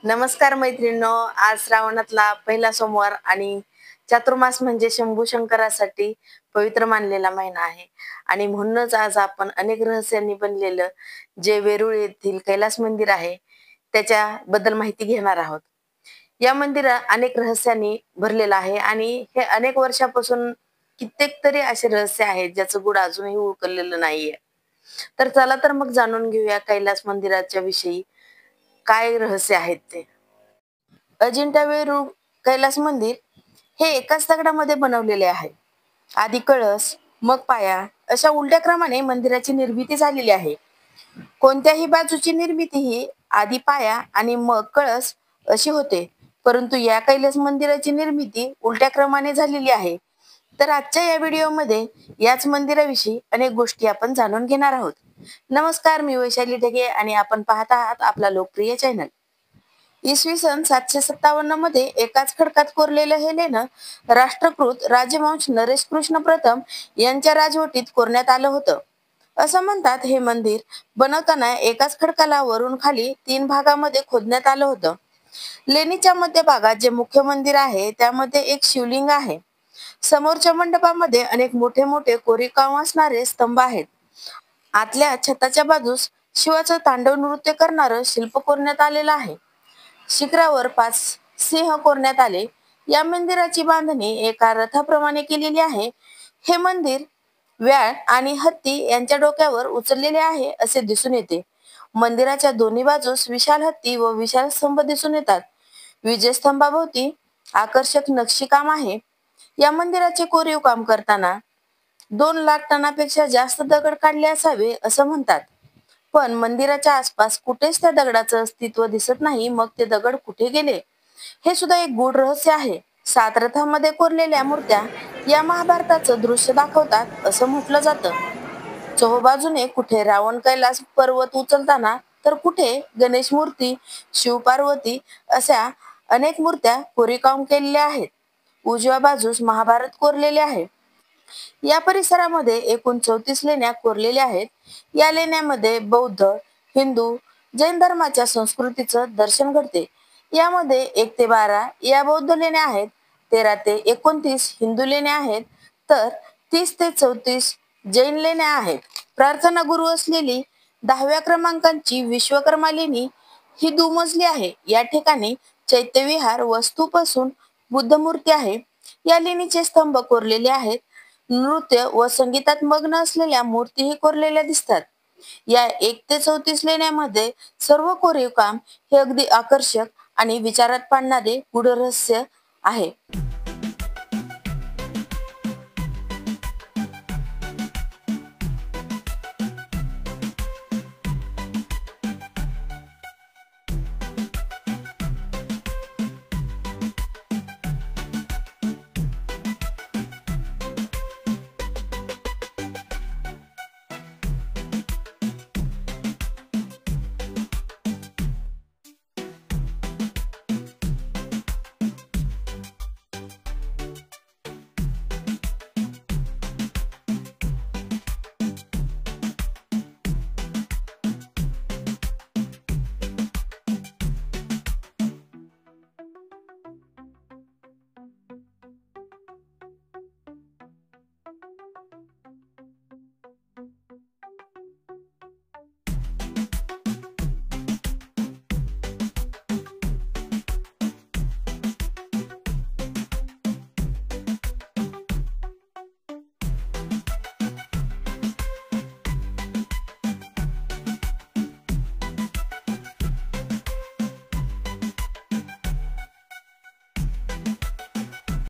नमस्कार मैत्रिणींनो, आज श्रावणातला पहिला सोमवार आणि चातुर्मास म्हणजे शंभू शंकरासाठी पवित्र मानलेला महिना आहे. आणि म्हणूनच आज आपण अनेक रहस्यांनी बनलेलं जे वेरूळ येथील कैलास मंदिर आहे त्याच्याबद्दल माहिती घेणार आहोत. या मंदिरात अनेक रहस्यांनी भरलेलं आहे आणि हे अनेक वर्षापासून कित्येक तरी असे रहस्य आहेत ज्याचं गूढ अजूनही उकललेलं नाहीये. तर चला तर मग जाणून घेऊया कैलास मंदिराच्या विषयी काय रहस्य आहेत ते. अजिंठा वेरूळ कैलास मंदिर हे एकाच दगडामध्ये बनवलेले आहे. आधी कळस, मग पाया अशा उलट्या क्रमाने मंदिराची निर्मिती झालेली आहे. कोणत्याही बाजूची निर्मिती ही आधी पाया आणि मग कळस अशी होते, परंतु या कैलास मंदिराची निर्मिती उलट्या क्रमाने झालेली आहे. तर आजच्या या व्हिडिओमध्ये याच मंदिराविषयी अनेक गोष्टी आपण जाणून घेणार आहोत. नमस्कार, मी वैशाली ढगे आणि आपण पाहत आहात आपला लोकप्रिय चॅनल. इसवी सन 757 मध्ये एकाच खडकात कोरलेलं हे लेणं राष्ट्रकृत राजवंश नरेश कृष्ण प्रथम यांच्या राजवटीत कोरण्यात आलं होतं. असं म्हणतात हे मंदिर बनवताना एकाच खडकाला वरून खाली 3 भागामध्ये खोदण्यात आलं होतं. लेणीच्या मध्यभागात जे मुख्य मंदिर आहे त्यामध्ये एक शिवलिंग आहे. समोरच्या मंडपामध्ये अनेक मोठे मोठे कोरीवकाम असणारे स्तंभ आहेत. आतल्या छताच्या बाजूस शिवाचं तांडव नृत्य करणारं शिल्प कोरण्यात आलेलं आहे. शिखरावर 5 सिंह कोरण्यात आले. या मंदिराची बांधणी एका रथाप्रमाणे केलेली आहे. हे मंदिर व्याळ आणि हत्ती यांच्या डोक्यावर उचललेले आहे असे दिसून येते. मंदिराच्या दोन्ही बाजूस विशाल हत्ती व विशाल स्तंभ दिसून येतात. विजयस्तंभाभोवती आकर्षक नक्षीकाम आहे. या मंदिराचे कोरीव काम करताना 2 लाख टनापेक्षा जास्त दगड काढले असावे असं म्हणतात. पण मंदिराच्या आसपास कुठेच त्या दगडाचं अस्तित्व दिसत नाही. मग ते दगड कुठे गेले हे सुद्धा एक गूढ रहस्य आहे. 7 रथांमध्ये कोरलेल्या मूर्त्या या महाभारताचं दृश्य दाखवतात असं म्हटलं जातं. चोहोबाजूने कुठे रावण कैलास पर्वत उचलताना तर कुठे गणेश मूर्ती, शिव पार्वती अशा अनेक मूर्त्या कोरीवकाम केलेल्या आहेत. उजव्या बाजूस महाभारत कोरलेले आहे. या परिसरामध्ये एकूण 34 लेण्या कोरलेल्या आहेत. या लेण्यामध्ये बौद्ध, हिंदू, जैन धर्माच्या संस्कृतीचं दर्शन घडते. यामध्ये 1 ते 12 या बौद्ध लेण्या आहेत, 13 ते 29 हिंदू लेण्या आहेत, तर 30 ते 34 जैन लेण्या आहेत. प्रार्थना गुरु असलेली 10व्या क्रमांकाची विश्वकर्मा लेणी ही दुमजली आहे. या ठिकाणी चैत्यविहार वस्तूपासून बुद्ध मूर्ती आहे. या लेणीचे स्तंभ कोरलेले आहेत. नृत्य व संगीतात मग्न असलेल्या मूर्तीही कोरलेल्या दिसतात. या 1 ते 34 लेण्यामध्ये सर्व कोरीव काम हे अगदी आकर्षक आणि विचारात पाडणारे गूढ रहस्य आहे.